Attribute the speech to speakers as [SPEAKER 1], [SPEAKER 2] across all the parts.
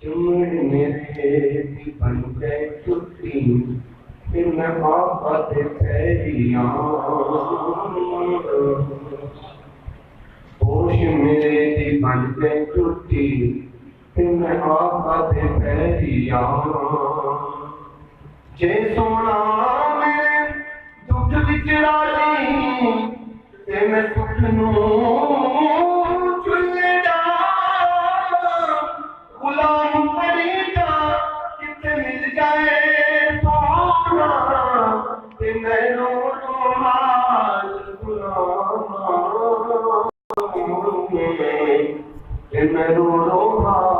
[SPEAKER 1] چمڑ میرے دی بن گئے ٹوٹی پھر میں آقا دے پیریاں ہوش میرے دی بن گئے ٹوٹی پھر میں آقا دے پیریاں جے سونا میرے دکھ وچ راضی تے میں دکھ نوں غلام پریدا کتے مل جائے سونا تے میں رو حال غلام تے میں رو حال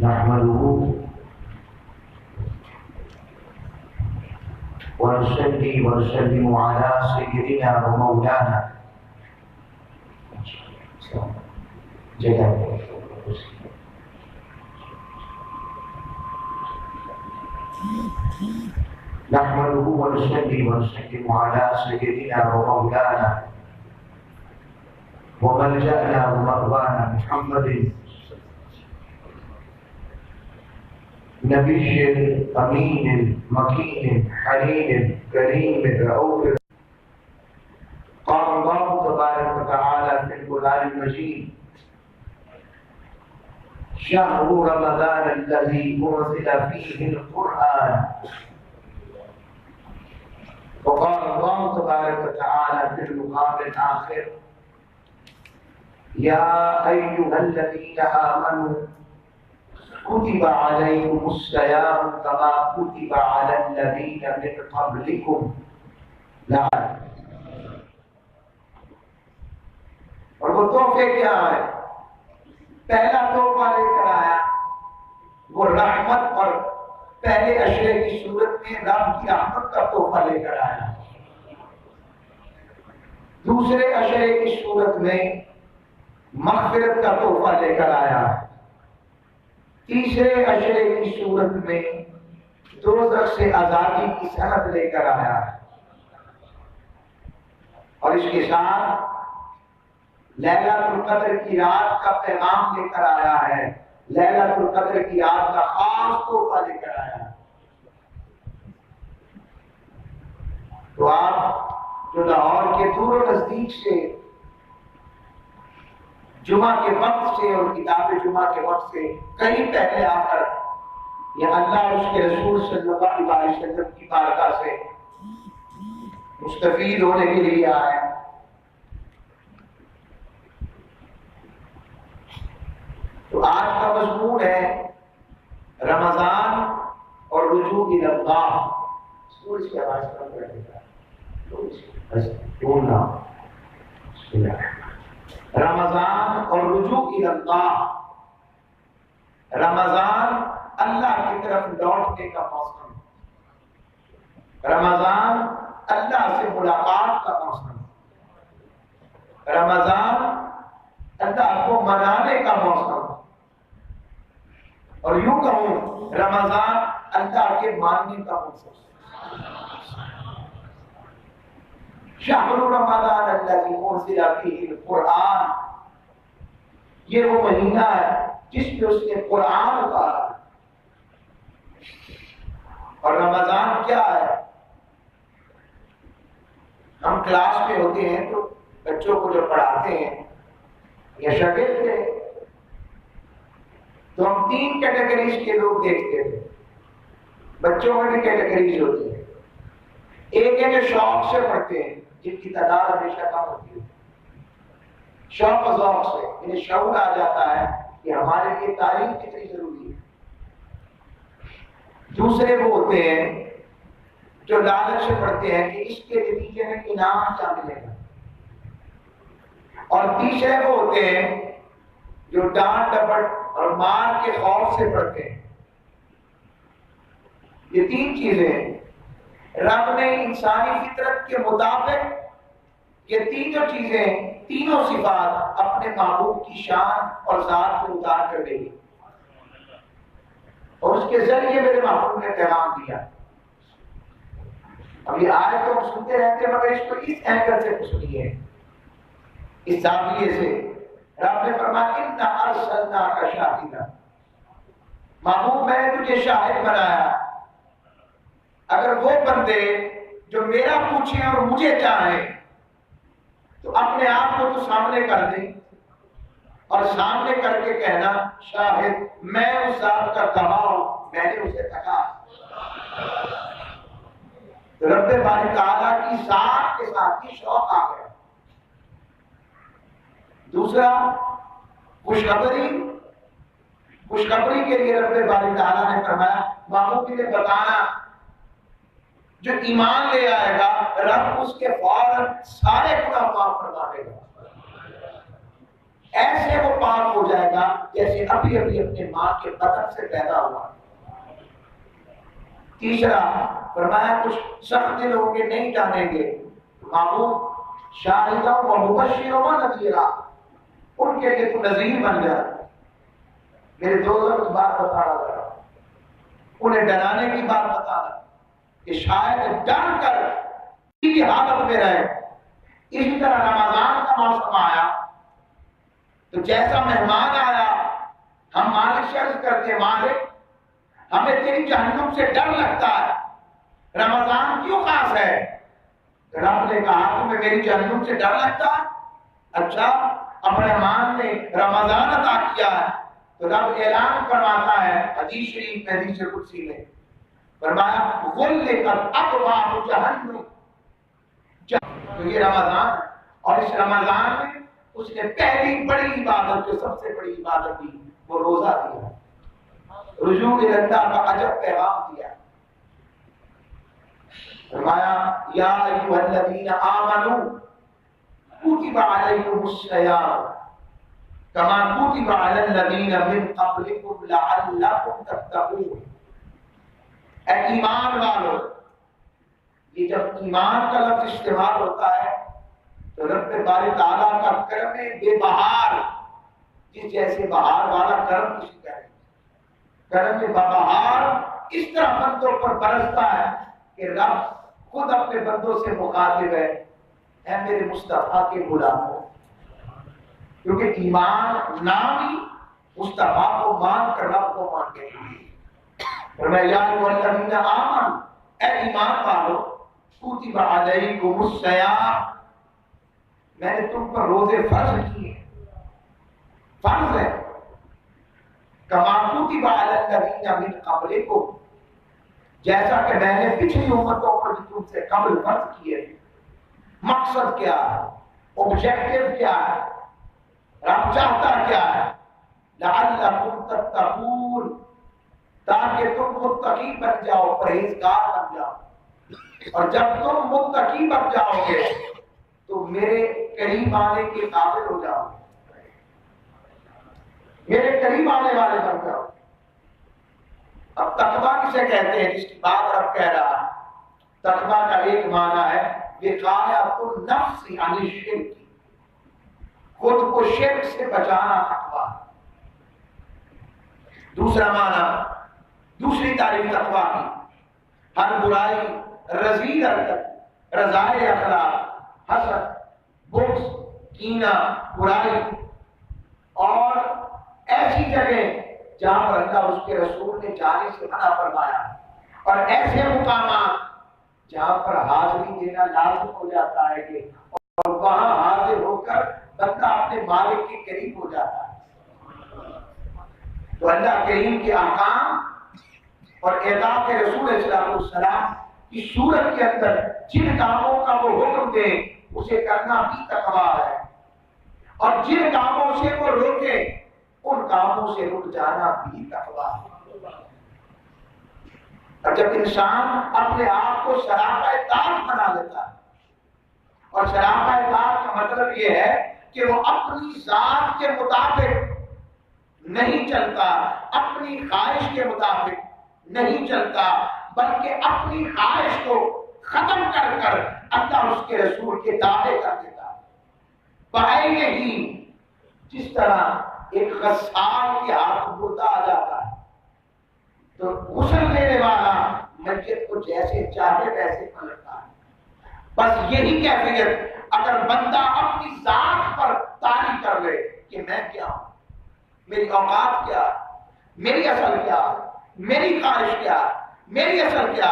[SPEAKER 2] نحمده ونصلي ونسلم على سيدنا ومولانا نحمده ونصلي ونسلم على سيدنا ومولانا وملجأنا ومأوانا محمد نبي أمين مكين حليم كريم رؤوف. قال الله تبارك وتعالى في القرآن المجيد: شهر رمضان الذي أنزل فيه القرآن. وقال الله تبارك وتعالى في المقام الآخر: يا أيها الذين آمنوا كتب عليكم الصيام كما كتب على الذين من قبلكم لعلكم. اور وہ تحفے کیا ہے؟ پہلا تحفہ لے کر آیا وہ رحمت، اور پہلے اشرے کی صورت میں رب کی رحمت کا تحفہ لے کر آیا، دوسرے اشرے کی صورت میں مغفرت کا تحفہ لے کر آیا، تیسرے اشرے کی صورت میں دوزخ سے آزادی کی صنعت لے کر آیا ہے، اور اس کے ساتھ لیلۃ القدر کی رات کا پیغام لے کر آیا ہے، لیلۃ القدر کی رات کا خاص تحفہ لے کر آیا ہے۔ تو آپ جو لاہور کے دور و نزدیک سے جمعہ کے وقت سے اور کتاب جمعہ کے وقت سے کہیں پہلے آ کر یا اللہ اور اس کے رسول صلی اللہ علیہ وسلم کی بارگاہ سے مستفید ہونے کے لیے آئے، تو آج کا مضمون ہے رمضان اور رجوع الی اللہ۔ سورج کی آواز کم کر دیتا ہے، رمضان اور رجوع الی اللہ۔ رمضان اللہ کی طرف لوٹنے کا موسم، رمضان اللہ سے ملاقات کا موسم، رمضان اللہ کو منانے کا موسم، اور یوں کہوں رمضان اللہ کے ماننے کا موسم۔ شہر رمضان الذی انزل فیہ القرآن، یہ وہ مہینہ ہے جس میں اس نے قرآن اتارا۔ اور رمضان کیا ہے؟ ہم کلاس میں ہوتے ہیں تو بچوں کو جو پڑھاتے ہیں یا شاگرد تھے تو ہم 3 کیٹیگریز کے لوگ دیکھتے تھے۔ بچوں میں بھی کیٹیگریز ہوتی ہیں، ایک ہے جو شوق سے پڑھتے ہیں جن کی تعداد ہمیشہ کم ہوتی ہے، شوق و ذوق سے انہیں شعور آ جاتا ہے کہ ہمارے لیے تعلیم کتنی ضروری ہے۔ دوسرے وہ ہوتے ہیں جو لالچ سے پڑھتے ہیں کہ اس کے نتیجے میں انعام کیا ملے گا، اور تیسرے وہ ہوتے ہیں جو ڈانٹ ڈپٹ اور مار کے خوف سے پڑھتے ہیں۔ یہ 3 چیزیں رب نے انسانی فطرت کے مطابق یہ تینوں چیزیں، تینوں صفات اپنے محبوب کی شان اور ذات کو اتار کر دے گی، اور اس کے ذریعے میرے محبوب نے پیغام دیا۔ اب یہ آیت تو ہم سنتے رہتے ہیں، مگر اس کو اس اینگل سے سنیے، اس زاویے سے۔ رب نے فرمایا اِنَّا أَرْسَلْنَاكَ شَاهِدًا، محبوب میں نے تجھے شاہد بنایا اگر وہ بندے جو میرا پوچھیں اور مجھے چاہیں تو اپنے آپ کو تو سامنے کر دیں اور سامنے کر کے کہنا شاہد میں اس ذات کا گواہ ہوں میں نے اسے کہا. رب باری تعالیٰ کی ذات کے ساتھ ہی شوق آ گیا. دوسرا خوشخبری کے لیے رب باری تعالیٰ نے فرمایا ماموں کے لیے بتانا جو ایمان لے آئے گا رب اس کے فوراً سارے گناہ معاف فرما دے گا. ایسے وہ پاک ہو جائے گا جیسے ابھی ابھی اپنے ماں کے بطن سے پیدا ہوا. تیسرا فرمایا کچھ سخت دل ہوں گے نہیں جانیں گے ماموں شاہدوں و مبشروں و نذیرا ان کے لیے تو نذیر بن جا. میرے دوست بات بتا رہا انہیں ڈرانے کی بات بتا رہا کہ شاید ڈر کر کی حالت میں رہے. اسی طرح رمضان کا موسم آیا تو جیسا مہمان آیا ہم مالک سے عرض کرتے مالک ہمیں تیری جہنم سے ڈر لگتا ہے رمضان کیوں خاص ہے؟ رب نے کہا تمہیں میری جہنم سے ڈر لگتا ہے؟ اچھا اب رحمان نے رمضان عطا کیا ہے تو رب اعلان کرواتا ہے حدیث شریف میں حدیث قدسی میں فرمایا غلقت ابواب جہنم. تو یہ رمضان اور اس رمضان میں اس نے پہلی بڑی عبادت جو سب سے بڑی عبادت دی وہ روزہ دیا. رجوع اللہ کا عجب پیغام دیا. فرمایا یا ایھا الذین آمنوا کتب علیکم الصیام کما کتب علی الذین من قبلکم لعلکم تتقون. اے ایمان والو یہ جب ایمان کا لفظ استعمال ہوتا ہے تو رب باری تعالیٰ کا کرم بے بہار جس جیسے بہار والا کرم کسی کا نہیں. کرم بہار اس طرح بندوں پر برستا ہے کہ رب خود اپنے بندوں سے مخاطب ہے اے میرے مصطفیٰ کے غلاموں. کیونکہ ایمان نام ہی مصطفیٰ کو مان کر رب کو مان کے فرمایا یا ایھا الذین آمنوا اے ایمان والو کتب علیکم الصیام میں نے تم پر روزے فرض کیے. فرض ہے کما کتب علی الذین من قبلکم جیسا کہ میں نے پچھلی امتوں پر تم سے قبل فرض کیے. مقصد کیا ہے؟ آبجیکٹو کیا ہے؟ رب چاہتا کیا ہے؟ لعلکم تتقون تاکہ تم متقی بن جاؤ پرہیزگار بن جاؤ. اور جب تم متقی بن جاؤ گے تو میرے قریب آنے کے قابل ہو جاؤ گے میرے قریب آنے والے بن جاؤ. اب تقویٰ کسے کہتے ہیں جس کی بات رب کہہ رہا ہے؟ تقویٰ کا ایک معنی ہے وقایۃ النفس عن الشرک خود کو شرک سے بچانا تقویٰ. دوسرا معنی دوسری تعریف تقویٰ کی ہر برائی رذیل حرکت رذائل اخلاق حسد بغض کینہ برائی اور ایسی جگہ جہاں پر اللہ اس کے رسول نے جانے سے منع فرمایا اور ایسے مقامات جہاں پر حاضری دینا لازم ہو جاتا ہے کہ اور وہاں حاضر ہو کر بندہ اپنے مالک کے قریب ہو جاتا ہے. تو اللہ کریم کے احکام اور اطاع کے رسول صلی اللہ علیہ وسلم کی صورت کے اندر جن کاموں کا وہ حکم دے اسے کرنا بھی تقویٰ ہے اور جن کاموں سے وہ روکے ان کاموں سے رک جانا بھی تقویٰ ہے. اور جب انسان اپنے آپ کو شراکۂ دار بنا لیتا ہے اور شراکۂ دار کا مطلب یہ ہے کہ وہ اپنی ذات کے مطابق نہیں چلتا اپنی خواہش کے مطابق نہیں چلتا بلکہ اپنی خواہش کو ختم کر کر اللہ اس کے رسول کے دعوے کر دیتا. پائے ہی جس طرح ایک غسال کے ہاتھ مردہ آ جاتا ہے تو غسل لینے والا مسجد کو جیسے چاہے ویسے پلٹتا ہے. بس یہی کیفیت اگر بندہ اپنی ذات پر طاری کر لے کہ میں کیا ہوں میری اوقات کیا میری اصل کیا میری خواہش کیا میری اصل کیا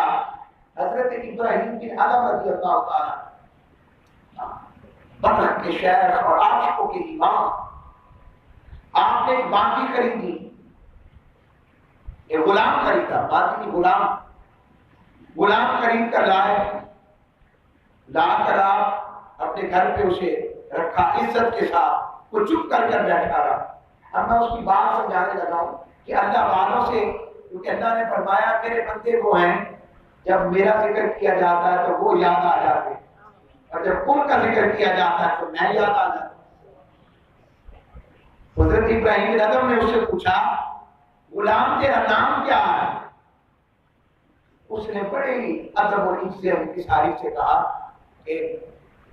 [SPEAKER 2] حضرت ابراہیم بن ادم رضی اللہ تعالیٰ بدر کے شیخ اور عاشقوں کے امام، آپ نے ایک بانگی خریدی، ایک غلام خریدا، بانگی غلام خرید کر لائے، لا کر آپ اپنے گھر پہ اسے رکھا عزت کے ساتھ، وہ چپ کر بیٹھا رہا۔ اب میں اس کی بات سمجھانے لگا ہوں کہ اللہ والوں سے، کیونکہ اللہ نے فرمایا میرے بندے وہ ہیں جب میرا ذکر کیا جاتا ہے تو وہ یاد آ جاتے ہیں، اور جب ان کا ذکر کیا جاتا ہے تو میں یاد آ جاتا ہوں۔ حضرت ابراہیم بن ادم نے اس سے پوچھا غلام تیرا نام کیا ہے؟ اس نے بڑے ہی ادب اور انکساری سے کہا کہ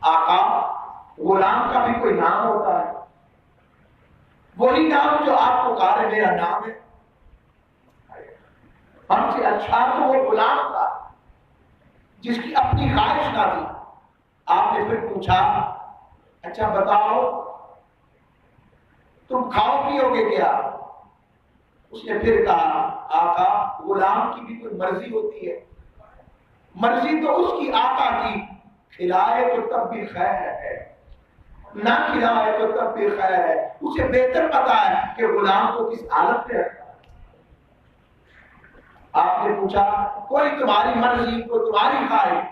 [SPEAKER 2] آقا غلام کا بھی کوئی نام ہوتا ہے، وہی نام جو آپ کو کہا ہے میرا نام ہے۔ ہم سے اچھا تو وہ غلام تھا جس کی اپنی خواہش نہ تھی۔ آپ نے پھر پوچھا اچھا بتاؤ تم کھاؤ پیو گے کیا؟ اس نے پھر کہا آقا غلام کی بھی کوئی مرضی ہوتی ہے، مرضی تو اس کی آقا کی، کھلائے تو تب بھی خیر ہے، نہ کھلائے تو تب بھی خیر ہے، اسے بہتر پتا ہے کہ غلام کو کس حالت پہ رکھنا ہے۔ آپ نے پوچھا کوئی تمہاری مرضی، کوئی تمہاری خواہش؟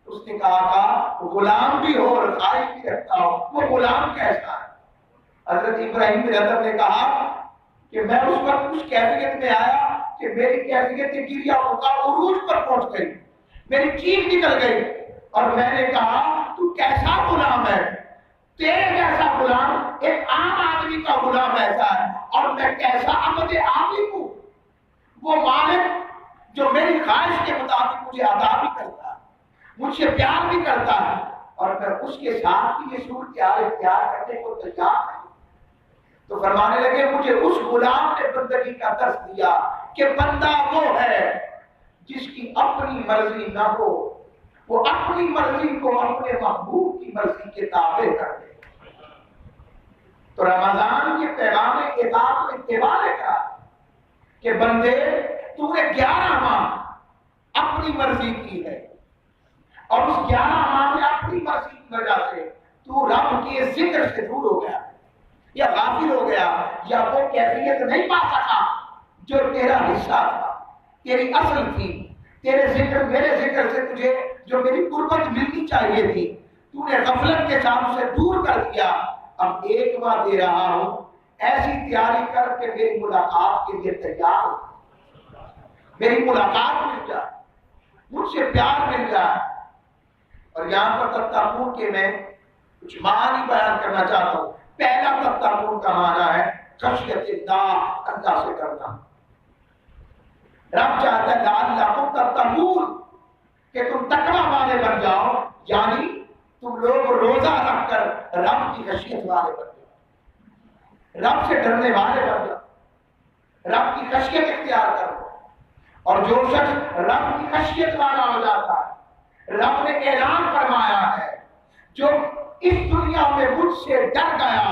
[SPEAKER 2] اس نے کہا آقا غلام بھی ہو اور خواہش بھی رکھتا ہو، وہ غلام کیسا ہے؟ حضرت ابراہیم بن ادم نے کہا کہ میں اس وقت اس کیفیت میں آیا کہ میری کیفیت گریہ عروج پر پہنچ گئی، میری چیخ نکل گئی، اور میں نے کہا تو کیسا غلام ہے؟ تیرے جیسا غلام ایک عام آدمی کا غلام ایسا ہے، اور میں کیسا عبد عابد ہوں، وہ مالک جو میری خواہش کے مطابق مجھے عطا بھی کرتا ہے، مجھ سے پیار بھی کرتا ہے، اور میں اس کے ساتھ بھی یہ صورتحال اختیار کرنے کو تیار نہیں۔ تو فرمانے لگے مجھے اس غلام نے بندگی کا درس دیا کہ بندہ وہ ہے جس کی اپنی مرضی نہ ہو، وہ اپنی مرضی کو اپنے محبوب کی مرضی کے تابع کر دے۔ تو رمضان کے پیغام اطاعت و اتباع نے کہا کہ بندے تو نے 11 ماہ اپنی مرضی کی ہے، اور اس 11 ماہ میں اپنی مرضی کی وجہ سے تو رب کے ذکر سے دور ہو گیا، یا غافل ہو گیا، یا وہ کیفیت نہیں پا سکا جو تیرا حصہ تھا، تیری اصل تھی، تیرے ذکر میرے ذکر سے تجھے جو میری قربت ملنی چاہیے تھی، تو نے غفلت کے ساتھ اسے دور کر دیا۔ اب ایک بار دے رہا ہوں، ایسی تیاری کر کے میری ملاقات کے لیے تیار ہو، میری ملاقات مل جائے، مجھ سے پیار مل جائے۔ اور یہاں پر تتقون کے میں کچھ معنی بیان کرنا چاہتا ہوں۔ پہلا تتقون کا معنی ہے خشیت اللہ، اللہ سے کرنا۔ رب چاہتا ہے لعلکم تتقون کہ تم تقوی والے بن جاؤ، یعنی تم لوگ روزہ رکھ کر رب کی خشیت والے بن جاؤ، رب سے ڈرنے والے بن جاؤ، رب کی خشیت اختیار کرو۔ اور جو شخص رب کی خشیت والا ہو جاتا ہے، رب نے اعلان فرمایا ہے جو اس دنیا میں مجھ سے ڈر گیا،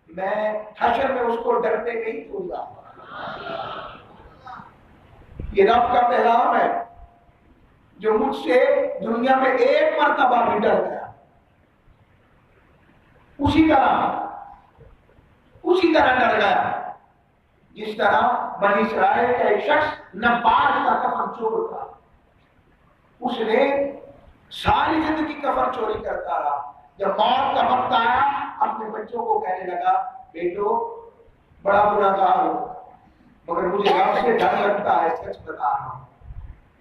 [SPEAKER 2] میں حشر میں اس کو ڈرتے نہیں دوں گا۔ یہ رب کا پیغام ہے، جو مجھ سے دنیا میں ایک مرتبہ بھی ڈر گیا، اسی طرح ڈر گیا جس طرح بنی اسرائیل کا ایک شخص نباش کا کفن چور تھا، اس نے ساری زندگی کفن چوری کرتا رہا۔ جب موت کا وقت آیا اپنے بچوں کو کہنے لگا بیٹو بڑا گناہگار ہو، مگر مجھے رب سے ڈر لگتا ہے، سچ بتا رہا ہوں،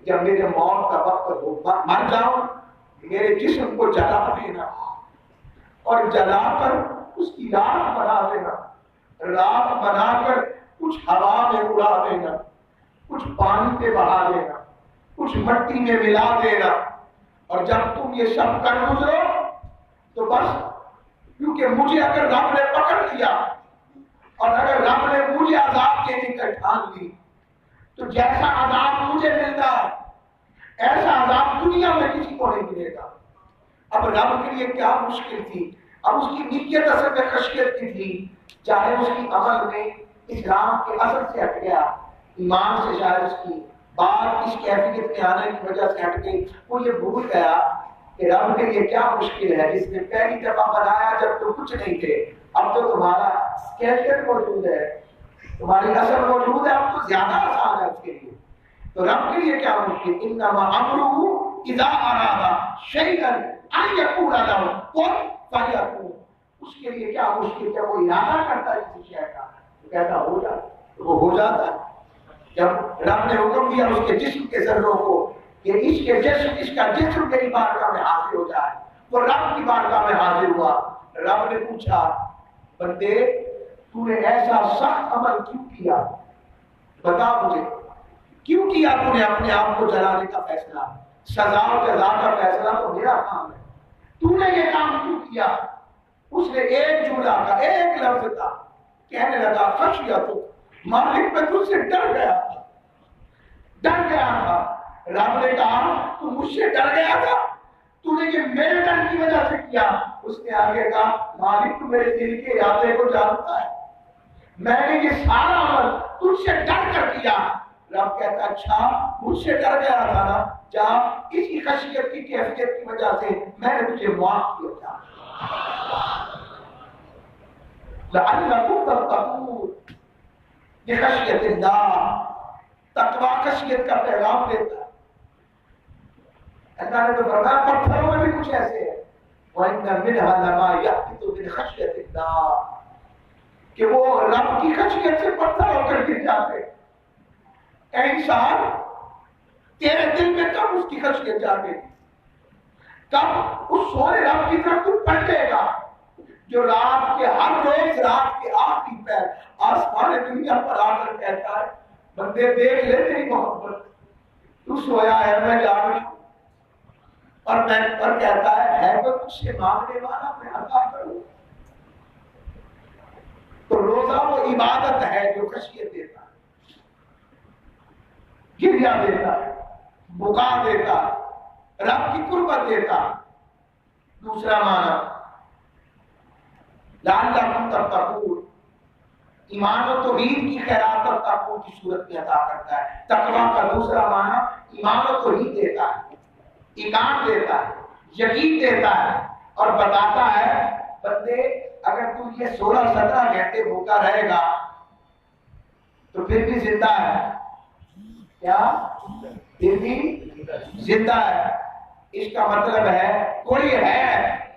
[SPEAKER 2] جب میرے موت کا وقت ہو مر جاؤں میرے جسم کو جلا دینا، اور جلا کر اس کی راکھ بنا دینا، راکھ بنا کر کچھ ہوا میں اڑا دینا، کچھ پانی پہ بہا دینا، کچھ مٹی میں ملا دینا، اور جب تم یہ سب کر گزرو تو بس، کیونکہ مجھے اگر رب نے پکڑ لیا اور اگر رب نے مجھے عذاب دینے کا ٹھان لی تو جیسا عذاب مجھے ملتا ہے ایسا عذاب دنیا میں کسی کو نہیں ملے گا۔ اب رب کے لیے کیا مشکل تھی، اب اس کی نیت اصل میں خشیت کی تھی، چاہے اس کی عمل میں اسلام کے اصل سے ہٹ گیا، ایمان سے شاید اس کی بات اس کیفیت میں آنے کی وجہ سے ہٹ گئی. وہ یہ بھول گیا کہ رب کے لیے کیا مشکل ہے جس نے پہلی دفعہ بنایا جب تو کچھ نہیں تھے, اب تو تمہارا اسکیلٹن موجود ہے, تمہاری اصل موجود ہے, اب تو زیادہ آسان ہے اس کے لیے. تو رب کے لیے کیا مشکل, انما امرہ اذا اراد شیئا ان یقول له کن فیکون. اس کے لیے کیا مشکل ہے, وہ ارادہ کرتا ہے کسی شے کا تو کہتا ہو جا, تو وہ ہو جاتا ہے. جب رب نے حکم دیا اس کے جسم کے ذروں کو کہ اس کے جسم, اس کا جسم میری بارگاہ میں حاضر ہو جائے, وہ رب کی بارگاہ میں حاضر ہوا. رب نے پوچھا, بندے تو نے ایسا سخت عمل کیوں کیا, بتا مجھے کیوں کیا تو نے اپنے آپ کو جلانے کا فیصلہ, سزا و جزا کا فیصلہ تو میرا کام ہے, تو نے یہ کام کیوں کیا. اس نے ایک جملہ کا, ایک لفظ کا, کہنے لگا خشیت, مالک میں تجھ سے ڈر گیا تھا, ڈر گیا تھا. رب نے کہا تو مجھ سے ڈر گیا تھا, تو نے یہ میرے ڈر کی وجہ سے کیا. اس نے آگے کہا مالک تو میرے دل کے ارادے کو جانتا ہے, میں نے یہ سارا عمل تجھ سے ڈر کر کیا. رب کہتا اچھا مجھ سے ڈر گیا تھا نا, جا اسی خشیت کی کیفیت کی وجہ سے میں نے تجھے معاف کیا تھا. لعلکم تتقون, یہ خشیت اللہ, تقوی خشیت کا پیغام دیتا ہے. اللہ نے تو فرمایا پتھروں میں بھی کچھ ایسے ہے, وَإِنَّ مِنْهَا لَمَا يَهْبِطُ مِنْ خَشْيَةِ اللَّهِ, کہ وہ رب کی خشیت سے پتھر ہو کر گر جاتے. اے انسان, تیرے دل میں کب اس کی خشیت جاگے, کب اس سونے رب کی طرف تو پلٹے گا جو رات کے ہر روز رات کے آخری پہر آسمان دنیا پر آ کر کہتا ہے بندے دیکھ لے تیری محبت, تو سویا ہے میں جاگ رہا ہوں, اور کہتا ہے تو تجھ سے مانگنے والا میں عطا کروں. تو روزہ وہ عبادت ہے جو خشیت دیتا ہے, گریہ دیتا ہے, بکا دیتا ہے, رب کی قربت دیتا ہے. دوسرا معنی لعلکم تتقون, ایمان و توحید کی خیرات اور تقوی کی صورت میں عطا کرتا ہے. تقوی کا دوسرا معنی ایمان و توحید دیتا ہے, ایمان دیتا ہے, یقین دیتا ہے, اور بتاتا ہے بندے اگر تو یہ 16-17 گھنٹے بھوکا رہے گا تو پھر بھی زندہ ہے, کیا پھر بھی زندہ ہے. اس کا مطلب ہے کوئی ہے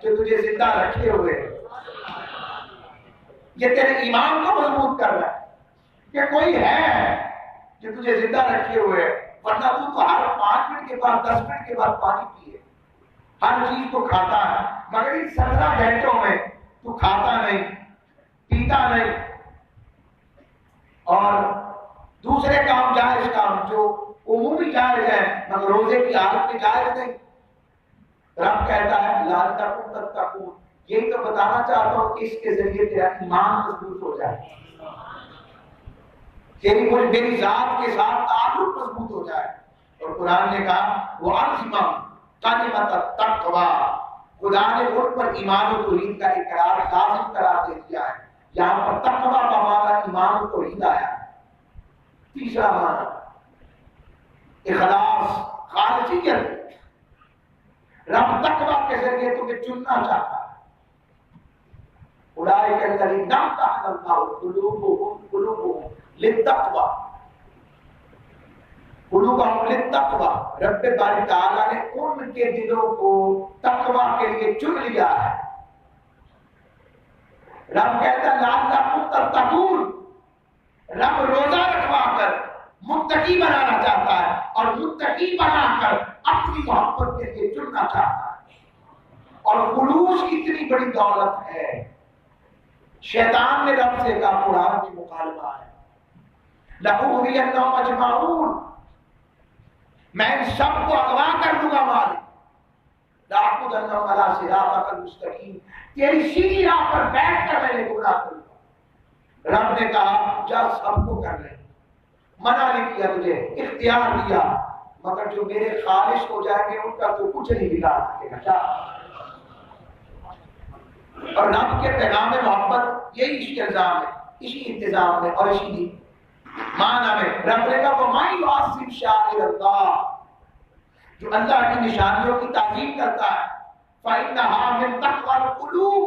[SPEAKER 2] جو تجھے زندہ رکھے ہوئے, یہ تیرے ایمان کو مضبوط کر رہا ہے کہ کوئی ہے جو تجھے زندہ رکھے ہوئے, ورنہ تو ہر 5 منٹ کے بعد 10 منٹ کے بعد پانی پیے, ہر چیز کو کھاتا ہے, مگر ان 17 گھنٹوں میں تو کھاتا نہیں, پیتا نہیں, اور دوسرے کام جائز کام جو عمومی جائز ہے مگر روزے کی حالت میں جائز نہیں. رب کہتا ہے لعلکم تتقون, یہی تو بتانا چاہتا ہوں کہ اس کے ذریعے تیرا ایمان مضبوط ہو جائے, تیری میری ذات کے ساتھ تعلق مضبوط ہو جائے. اور قرآن نے کہا وَأَعْظِمَ کلمۃ التقوی, خدا نے ان پر ایمان و توحید کا اقرار لازم قرار دے دیا ہے. یہاں پر تقوی کا معنی ایمان و توحید آیا ہے. تیسرا معنی اخلاص, خالصیت. رب تقوی کے ذریعے تمہیں چننا چاہتا ہے. اولئک الذین امتحن اللہ قلوبهم للتقوی, قلوبهم للتقوی, رب باری تعالیٰ نے ان کے دلوں کو تقوی کے لیے چن لیا ہے. رب کہتا ہے لعلکم تتقون, رب روزہ رکھوا کر متقی بنانا چاہتا ہے, اور متقی بنا کر اپنی محبت کے لیے چننا چاہتا ہے. اور خلوص اتنی بڑی دولت ہے, شیطان نے رب سے کہا قرآن کی مخالفہ ہے, لَأُغْوِيَنَّهُمْ أَجْمَعُونَ, میں ان سب کو اغوا کر دوں گا مالک. لَأَعْبُدَنَّهُمْ عَلَىٰ صِرَاطِكَ الْمُسْتَقِيمِ, تیری سیدھی راہ پر بیٹھ کر میں نے گمراہ کروں گا. رب نے کہا جا سب کو کر لیں, منع نہیں کیا تجھے, اختیار دیا, مگر جو میرے خالص ہو جائیں گے ان کا تو کچھ نہیں بگاڑ سکے گا. اور رب کے پیغام محبت یہی اسی الزام ہے, اسی انتظام میں اور اسی معنی میں رب نے کہا وَمَن يُعَظِّمْ شَعَائِرَ اللَّهِ، جو اللہ کی نشانیوں کی تعظیم کرتا ہے فَإِنَّهَا مِن تَقْوَى الْقُلُوبِ،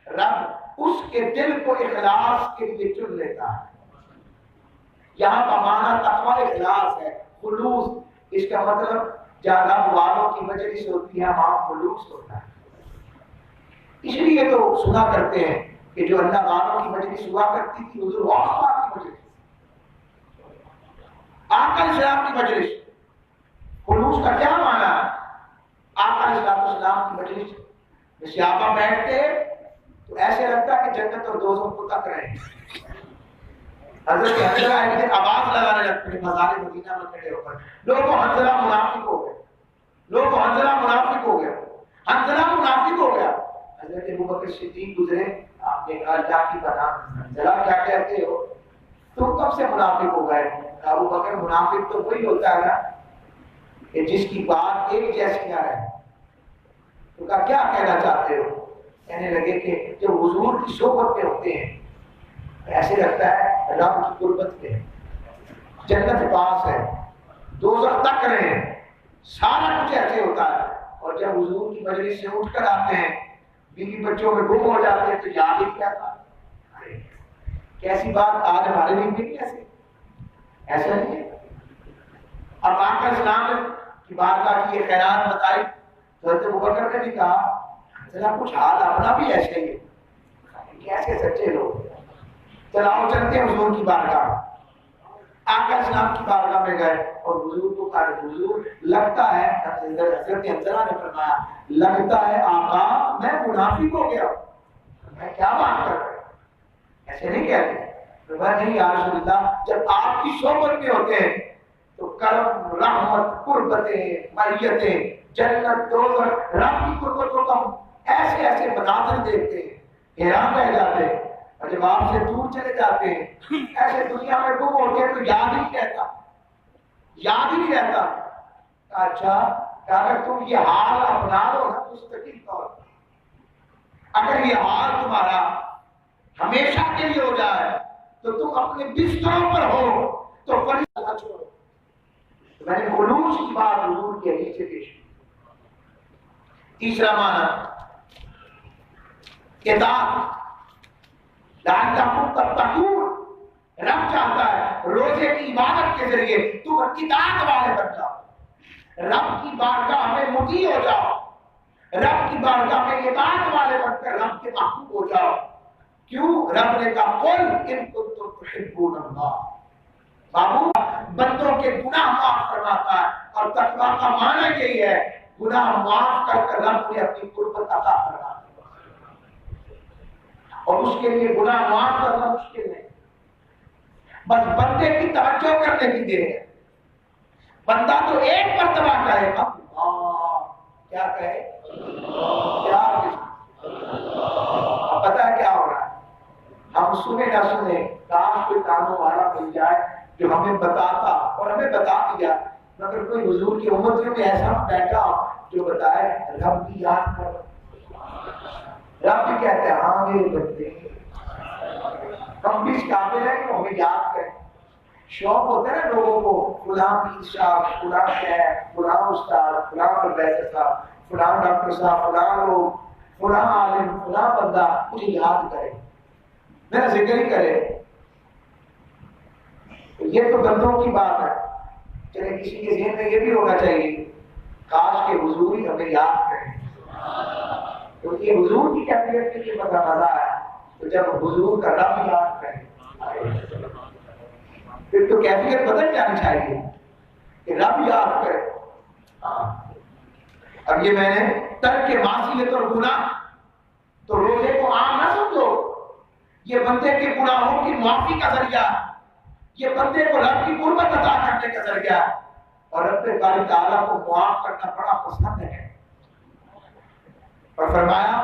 [SPEAKER 2] رب اس کے دل کو اخلاص کے لیے چن لیتا ہے۔ یہاں کا معنی تقوی اخلاص ہے، خلوص، اس کا مطلب جہاں رب والوں کی مجلس ہوتی ہے وہاں خلوص ہوتا ہے۔ اس لیے تو سنا کرتے ہیں کہ جو اللہ والوں کی مجلس ہوا کرتی تھی حضور غوث پاک کی مجلس، آقا علیہ السلام کی مجلس۔ خلوص کا کیا معنی ہے؟ آقا علیہ السلام کی مجلس میں صحابہ بیٹھتے تو ایسے لگتا کہ جنت اور دوزخ کو تک رہے ہیں۔ حضرت حنظلہ ابن آواز لگانے لگتے ہیں مزار مدینہ میں کھڑے ہو کر، لوگوں حنظلہ منافق ہو گئے، لوگوں حنظلہ منافق ہو گیا، حنظلہ منافق ہو گیا۔ حضرت ابوبکر صدیق گزرے، آپ نے کہا اللہ کی پناہ حنظلہ کیا کہتے ہو، تم کب سے منافق ہو گئے؟ ابوبکر منافق تو وہی ہوتا ہے نا کہ جس کی بات ایک جیسی نہ رہے۔ تو کہا کیا کہنا چاہتے ہو؟ کہنے لگے کہ جب حضور کی صحبت میں ہوتے ہیں ایسے لگتا ہے رب کی قربت میں، جنت پاس ہے، دوزخ تک رہے ہیں، سارا کچھ ایسے ہوتا ہے۔ اور جب حضور کی مجلس سے اٹھ کر آتے ہیں، بیوی بچوں میں گم ہو جاتے ہیں تو یاد ہی کیا تھا۔ کیسی بات آج ہمارے لیے بھی ایسے ایسا نہیں ہے۔ اب آقا اسلام کی بارگاہ کی یہ خیرات بتائی تو حضرت ابوبکر نے بھی کہا ذرا کچھ حال اپنا بھی ایسے ہی ہے، کیسے سچے لوگ، چلاؤ چلتے ہیں حضور کی بارگاہ۔ آقا اسلام کی بارگاہ میں گئے اور حضور کو کہا حضور لگتا ہے، حضرت حنظلہ نے فرمایا لگتا ہے آقا میں منافق ہو گیا، میں کیا بات کر رہا ہوں، ایسے نہیں کہتے۔ فرمایا نہیں یا رسول اللہ، جب آپ کی صحبت میں ہوتے ہیں تو کرم، رحمت، قربتیں، معیتیں، جنت، دوزخ، رب کی قربتوں کا ایسے ایسے مناظر دیکھتے ہیں، حیران رہ جاتے ہیں۔ اور جب آپ سے دور چلے جاتے ہیں، ایسے دنیا میں گم ہوتے ہیں تو یاد ہی نہیں رہتا، یاد ہی نہیں رہتا۔ اچھا اگر تم یہ حال اپنا لو نا مستقل طور پر، اگر یہ حال تمہارا ہمیشہ کے لیے ہو جائے تو تم اپنے بستروں پر ہو تو فرشتہ چھوڑو۔ میں نے خلوص کی بات حضور کی حدیث سے پیش کی۔ تیسرا معنی اطاعت، لعلکم تتقون، رب چاہتا ہے روزے کی عبادت کے ذریعے تم اطاعت والے بن جاؤ، رب کی بارگاہ میں مطیع ہو جاؤ، رب کی بارگاہ میں اطاعت والے بن کر رب کے محبوب ہو جاؤ۔ کیوں؟ رب نے کہا قل ان کنتم تحبون اللہ، بابو بندوں کے گناہ معاف فرماتا ہے، اور تقویٰ کا معنی یہی ہے گناہ معاف کر کر رب نے اپنی قربت عطا فرما دی، اور اس کے لیے گناہ معاف کرنا مشکل نہیں، بس بندے کی توجہ کرنے کی دیر ہے۔ بندہ تو ایک مرتبہ کہے گا کیا کہے، کیا اب پتہ ہے کیا ہو رہا ہے، ہم سنے نہ سنے کاش کوئی کانوں والا مل جائے جو ہمیں بتاتا، اور ہمیں بتا دیا، مگر کوئی حضور کی امتیوں میں ایسا بیٹھا جو بتائے رب کی یاد کر، رب بھی کہتے ہیں ہاں میرے بندے، ہم بھی اس قابل ہیں کہ ہمیں یاد کریں۔ شوق ہوتا ہے نا لوگوں کو، فلاں پیر صاحب، فلاں شیخ، فلاں استاد، فلاں پروفیسر صاحب، فلاں ڈاکٹر صاحب، فلاں لوگ، فلاں عالم، فلاں بندہ مجھے یاد کرے، میرا ذکر ہی کرے۔ یہ تو بندوں کی بات ہے، چلے کسی کے ذہن میں یہ بھی ہونا چاہیے کاش کہ حضور ہی ہمیں یاد کریں، کیونکہ حضور کی کیفیت کے لیے پتہ مزہ ہے تو جب حضور کا رب یاد کرے پھر تو کیفیت بدل جانی چاہیے کہ رب یاد کرے۔ اب یہ میں نے ترک معصیت اور گناہ، تو روزے کو عام نہ سمجھو، یہ بندے کے گناہوں کی معافی کا ذریعہ، یہ بندے کو رب کی قربت عطا کرنے کا ذریعہ، اور رب باری تعالیٰ کو معاف کرنا بڑا پسند ہے۔ اور فرمایا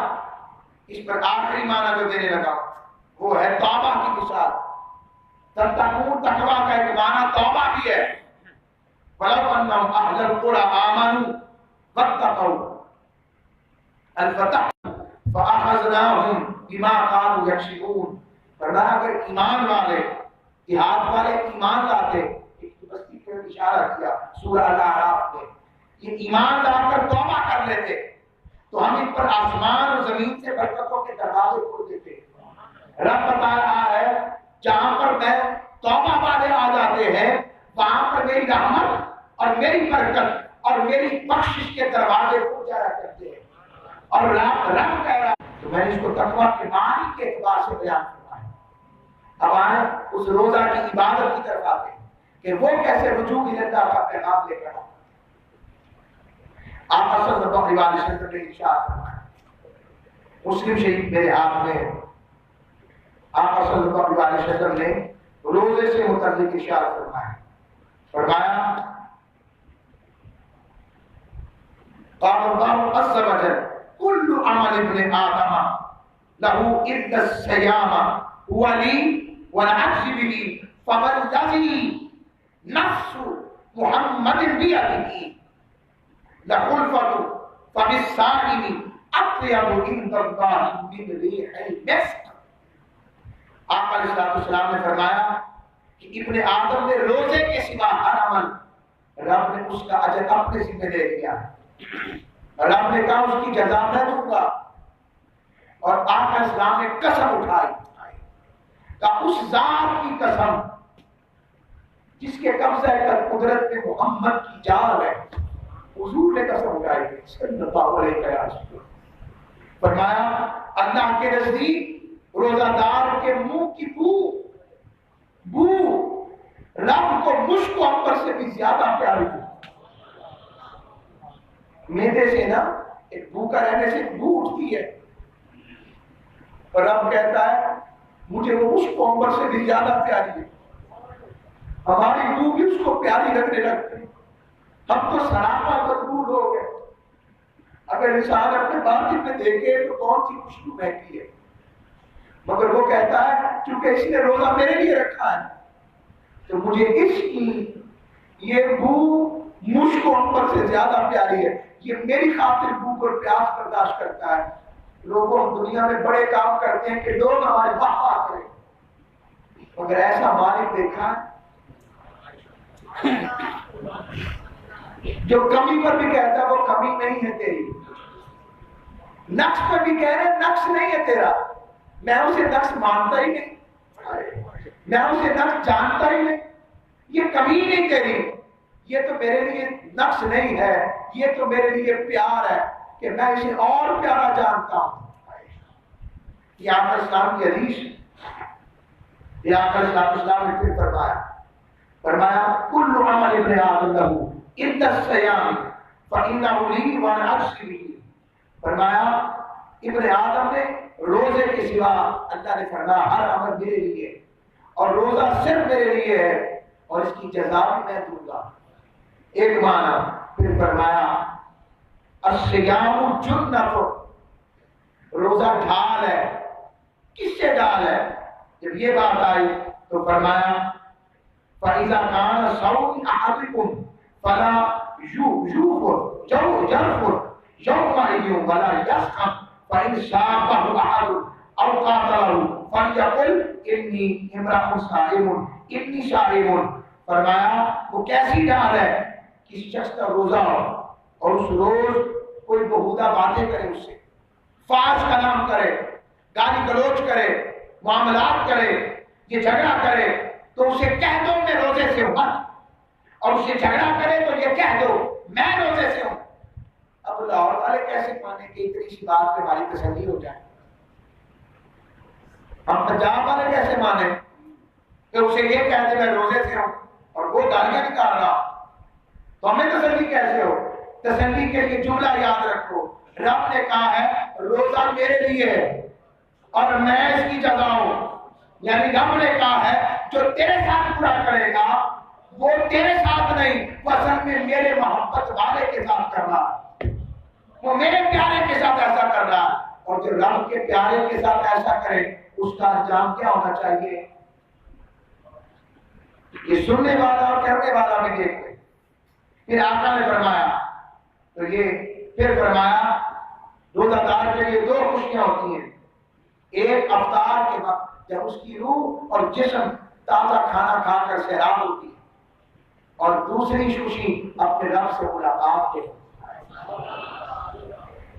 [SPEAKER 2] اس پر آخری معنی جو دینے لگا وہ ہے توبہ کی مثال۔ تتقون، تقویٰ کا ایک معنی توبہ بھی ہے۔ وَلَوْ أَنَّهُمْ أَهْلَ الْقُرَىٰ آمَنُوا وَاتَّقَوْا الْفَتَحْنَا فَأَخَذْنَاهُمْ بِمَا كَانُوا يَكْسِبُونَ، فرمایا اگر ایمان والے جہاد والے ایمان لاتے، ایک بستی پہ اشارہ کیا سورہ الاعراف میں، یہ ایمان لا کر توبہ کر لیتے تو ہم ان پر آسمان اور زمین سے برکتوں کے دروازے کھول دیتے۔ رب بتا رہا ہے جہاں پر میں توبہ والے آ جاتے ہیں وہاں پر میری رحمت اور میری برکت اور میری بخشش کے دروازے کھل جایا کرتے ہیں۔ اور رب کہہ رہا ہے تو میں نے اس کو تقویٰ کے معنی کے اعتبار سے بیان کرنا ہے۔ اب آئیں اس روزہ کی عبادت کی طرف آتے ہیں کہ وہ کیسے رجوع اللہ کا پیغام لے کر آپ صلی اللہ علیہ وسلم نے ارشاد فرمایا، مسلم شریف میرے ہاتھ میں، آپ صلی اللہ علیہ وسلم نے روزے سے متعلق ارشاد فرمایا قال الله عز وجل كل عمل ابن آدم له إلا الصيام هو لي وأنا أجزي به فوالذي نفس محمد بيده لخلفة فبالصائم أطيب عند الله من ريح المسك۔ آقا علیہ السلام نے فرمایا کہ ابن آدم نے روزے کے سوا ہر عمل رب نے اس کا اجر اپنے ذمہ دے دیا، رب نے کہا اس کی جزا میں دوں گا۔ اور آقا اسلام نے قسم اٹھائی کہ اس ذات کی قسم جس کے قبضہ کر قدرت میں محمد کی جان ہے، حضور نے قسم اٹھائی صلی اللہ علیہ وسلم، فرمایا اللہ کے نزدیک روزہ دار کے منہ کی بو رب کو مشک و عنبر سے بھی زیادہ پیاری تھی۔ میدے سے نا ایک بھوکا رہنے سے بو اٹھتی ہے، اور رب کہتا ہے مجھے وہ مشک و عنبر سے بھی زیادہ پیاری ہے۔ ہماری بو بھی اس کو پیاری لگنے لگتی ہے۔ ہم تو سراپا بدبو لوگ ہیں، اگر انسان اپنے باطن میں دیکھے تو کون سی خوشبو بہتی ہے، مگر وہ کہتا ہے چونکہ اس نے روزہ میرے لیے رکھا ہے تو مجھے اس کی یہ بو مشک و عنبر سے زیادہ پیاری ہے، یہ میری خاطر بھوک اور پیاس برداشت کرتا ہے۔ لوگوں دنیا میں بڑے کام کرتے ہیں کہ لوگ ہمارے واہ واہ کریں، مگر ایسا مالک دیکھا جو کمی پر بھی کہتا ہے وہ کمی نہیں ہے تیری، نقص پر بھی کہہ رہے نقص نہیں ہے تیرا، میں اسے نقص مانتا ہی نہیں، میں اسے نقص جانتا ہی نہیں، یہ کمی نہیں تیری، یہ تو میرے لیے نقص نہیں ہے، یہ تو میرے لیے پیار ہے کہ میں اسے اور پیارا جانتا ہوں۔ یہ آقا اسلام کی حدیث، یہ آقا اسلام نے پھر فرمایا کل عمل ابن آدم له الا الصيام فانه لي وانا اجزي به۔ فرمایا ابن آدم نے روزے کے سوا اللہ نے فرمایا ہر عمل میرے لیے، اور روزہ صرف میرے لیے ہے اور اس کی جزا بھی میں دوں گا۔ ایک معنی پھر فرمایا الصیام جنۃ، روزہ ڈھال ہے، کس سے ڈھال ہے؟ جب یہ بات آئی تو فرمایا فَإِذَا كَانَ صَوْمُ أَحَدِكُمْ فَلَا يَرْفُثْ يَوْمَئِذٍ وَلَا يَسْخَبْ فَإِنْ شَابَّهُ أَحَدٌ أَوْ قَاتَلَهُ فَلْيَقُلْ إِنِّي امْرَؤٌ صَائِمٌ إِنِّي صَائِمٌ۔ فرمایا وہ کیسی ڈال ہے، کسی شخص کا روزہ ہو اور اس روز کوئی بہودہ باتیں کرے، اس سے فاحش کلام کرے، گالی گلوچ کرے، معاملات کرے، یہ جھگڑا کرے تو اسے کہہ دو میں روزے سے ہوں، اور اسے جھگڑا کرے تو یہ کہہ دو میں روزے سے ہوں۔ اب لاہور والے کیسے مانے کہ اتنی سی بات پہ ہماری تسلی ہو جائے؟ ہم پنجاب والے کیسے مانے کہ اسے یہ کہہ دے میں روزے سے ہوں اور وہ گالیاں نکال رہا، تو ہمیں تسلی کیسے ہو؟ تسلی کے لیے جملہ یاد رکھو، رب نے کہا ہے روزہ میرے لیے ہے اور میں اس کی جزا ہوں، یعنی رب نے کہا ہے جو تیرے ساتھ پورا کرے گا وہ تیرے ساتھ نہیں، وہ اصل میں میرے محبت والے کے ساتھ کر رہا ہے، وہ میرے پیارے کے ساتھ ایسا کر رہا ہے، اور جو رب کے پیارے کے ساتھ ایسا کرے اس کا انجام کیا ہونا چاہیے؟ یہ سننے والا اور کرنے والا بھی دیکھتے۔ پھر آقا نے فرمایا تو یہ پھر فرمایا روزہ دار کے لیے دو خوشیاں ہوتی ہیں، ایک افطار کے وقت جب اس کی روح اور جسم تازہ کھانا کھا کر سیراب ہوتی ہے، اور دوسری خوشی اپنے رب سے ملاقات کے۔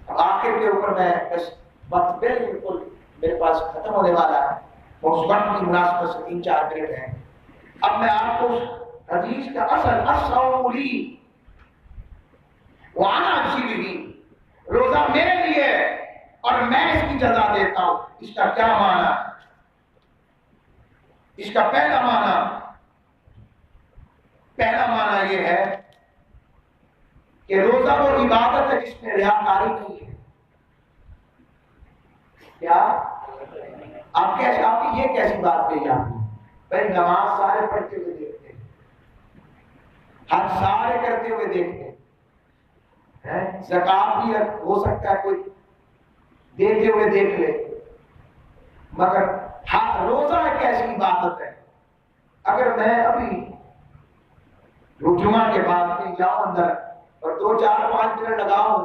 [SPEAKER 2] اب آخر کے اوپر میں بس وقت بالکل میرے پاس ختم ہونے والا ہے، اور اس وقت کی مناسبت سے 3-4 منٹ ہیں۔ اب میں آپ کو حدیث کا اصل الصوم لی وانا اجزی بہ، روزہ میرے لیے ہے اور میں اس کی جزا دیتا ہوں۔ اس کا کیا معنی؟ اس کا پہلا معنی یہ ہے کہ روزہ وہ عبادت ہے جس میں ریاکاری نہیں ہے۔ کیا آپ کی یہ کیسی بات کہی آپ نے؟ بھائی نماز سارے پڑھتے ہوئے دیکھتے ہیں، حج سارے کرتے ہوئے دیکھتے ہیں، زکات بھی ہو سکتا ہے کوئی دیتے ہوئے دیکھ لے، مگر روزہ ایک ایسی عبادت ہے، اگر میں ابھی جمعہ کے بعد کہیں جاؤں اندر اور 2-4-5 منٹ لگاؤں،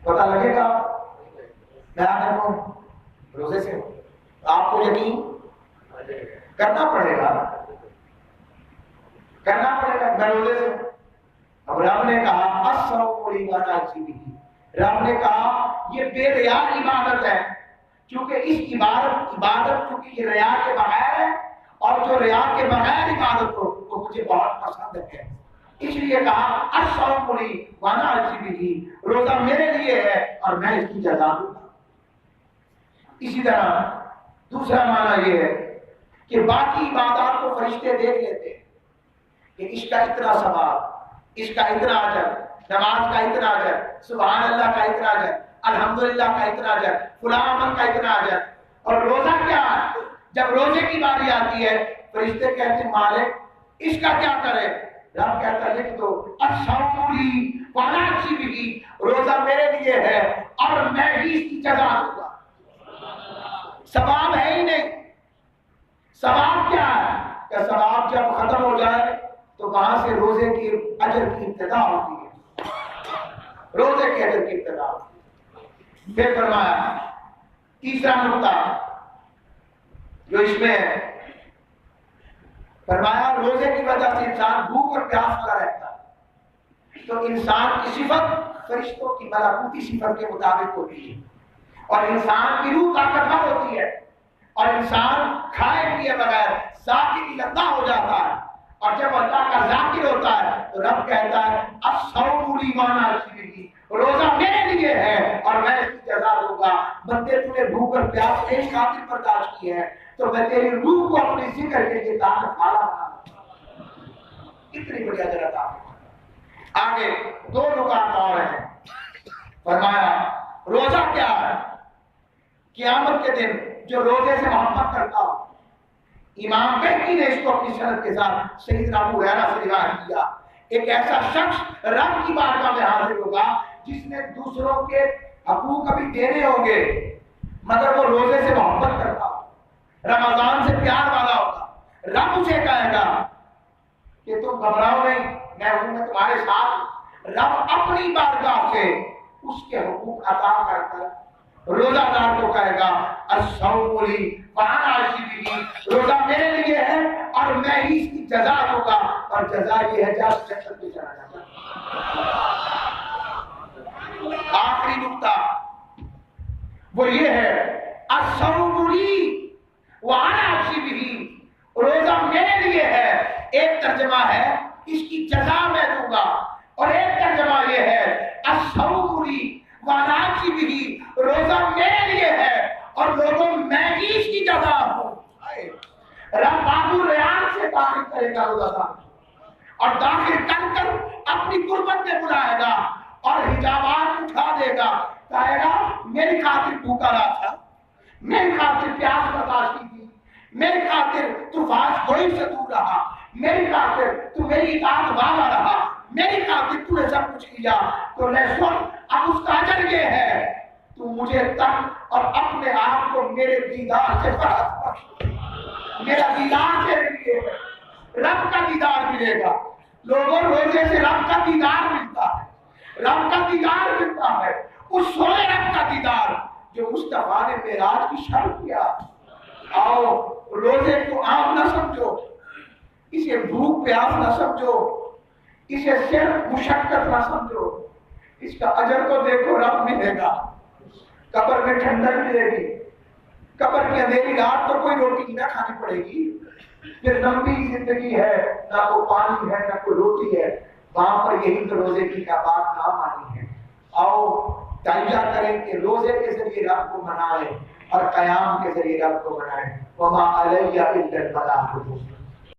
[SPEAKER 2] پتہ لگے گا میں آ کر روزے سے ہوں؟ آپ کو یقین کرنا پڑے گا میں روزے سے ہوں۔ اب رب نے کہا الصوم لی وانا اجزی بہ، رب نے کہا یہ بے ریا عبادت ہے، کیونکہ اس عبادت چونکہ یہ ریا کے بغیر ہے، اور جو ریا کے بغیر عبادت ہو وہ مجھے بہت پسند ہے، اس لیے کہا الصوم لی وانا اجزی بہ، روزہ میرے لیے ہے اور میں اس کی جزا دوں گا۔ اسی طرح دوسرا معنی یہ ہے کہ باقی عبادات کو فرشتے دیکھ لیتے ہیں کہ اس کا اتنا ثواب، اس کا اتنا اجر، نماز کا اتنا اجر، سبحان اللہ کا اتنا اجر، الحمدللہ کا اتنا اجر، فلاں عمل کا اتنا اجر۔ اور روزہ کیا ہے؟ جب روزے کی باری آتی ہے فرشتے کہتے ہیں مالک اس کا کیا کرے؟ رب کہتا ہے لکھ دو الصوم لی وانا اجزی بہ، روزہ میرے لیے ہے اور میں ہی اس کی جزا دوں گا۔ ثواب ہے ہی نہیں۔ ثواب کیا ہے؟ کہ ثواب جب ختم ہو جائے تو وہاں سے روزے کی اجر کی ابتدا ہوتی ہے، روزے کے اجر کی ابتدا ہوتی ہے۔ پھر فرمایا تیسرا نقطہ جو اس میں ہے، فرمایا روزے کی وجہ سے انسان بھوک اور پیاس والا رہتا ہے، تو انسان کی صفت فرشتوں کی ملکوتی صفت کے مطابق ہوتی ہے، اور انسان کی روح طاقتور ہوتی ہے، اور انسان کھائے پیے بغیر ذاکر اللہ ہو جاتا ہے، اور جب اللہ کا ذاکر ہوتا ہے تو رب کہتا ہے الصوم لی وانا اجزی بہ، روزہ میرے لیے ہے اور میں اس کی جزا دوں گا۔ بندے تو نے بھوک اور پیاس ایک خاطر برداشت کی ہے تو میں تیری روح کو اپنے ذکر کے لیے طاقت والا بنا دوں گا۔ کتنی بڑی اجر عطا ہے۔ آگے 2 نکات اور ہیں۔ فرمایا روزہ کیا ہے؟ قیامت کے دن جو روزے سے محبت کرتا ہو، امام بہقی نے اس کو اپنی سند کے ساتھ سیدنا ابو ہریرہ سے روایت کیا، ایک ایسا شخص رب کی بارگاہ میں حاضر ہوگا جس نے دوسروں کے حقوق ابھی دینے ہوں گے مگر وہ روزے سے محبت کرتا ہو، رمضان سے پیار والا ہوگا۔ رب اسے کہے گا کہ تم گھبراؤ نہیں، میں ہوں، میں تمہارے ساتھ۔ رب اپنی بارگاہ سے اس کے حقوق عطا کر کر روزہ دار کو کہے گا الصوم لی وانا اجزی بہ، روزہ میرے لیے ہے اور میں ہی اس کی جزا دوں گا، اور جزا یہ ہے جب جنت میں چلا جاتا ہے۔ آخری نقطہ وہ یہ ہے الصوم لی وانا اجزی بہ، روزہ میرے لیے ہے، ایک ترجمہ ہے اس کی جزا میں دوں گا، اور ایک ترجمہ یہ ہے الصوم لی وانا اجزی بہ، روزہ میرے لیے ہے اور لوگوں میں ہی اس کی جزا ہوں۔ رب باب الریان سے داخل کرے گا روزہ دار، اور داخل کر کر اپنی قربت میں بلائے گا اور حجابات اٹھا دے گا، کہے گا میری خاطر بھوکا رہا تھا، میری خاطر پیاس برداشت کی تھی، میری خاطر تو فاش گوئی سے دور رہا، میری خاطر تو میری اطاعت والا رہا، میری خاطر تو نے سب کچھ کیا، تو لے سن اب اس کا اجر یہ ہے تو مجھے تک اور اپنے آپ کو میرے دیدار سے فرحت بخش، میرا دیدار تیرے لیے ہے، رب کا دیدار ملے گا۔ لوگوں روزے سے رب کا دیدار ملتا ہے، رب کا دیدار ملتا ہے، اس سونے رب کا دیدار جو مصطفیٰ نے معراج کی شرط کیا۔ آؤ روزے کو عام نہ سمجھو، اسے بھوک پیاس نہ سمجھو، اسے صرف مشقت نہ سمجھو، اس کا اجر تو دیکھو رب ملے گا، قبر میں ٹھنڈک ملے گی، قبر کی اندھیری رات تو کوئی روٹی نہ کھانی پڑے گی، پھر لمبی زندگی ہے، نہ کوئی پانی ہے نہ کوئی روٹی ہے، وہاں پر یہی تو روزے کی بات نہ مانی ہے۔ آؤ تائجہ کریں کہ روزے کے ذریعے رب کو منائیں اور قیام کے ذریعے رب کو منائیں۔ وما علیہ الا البلاغ۔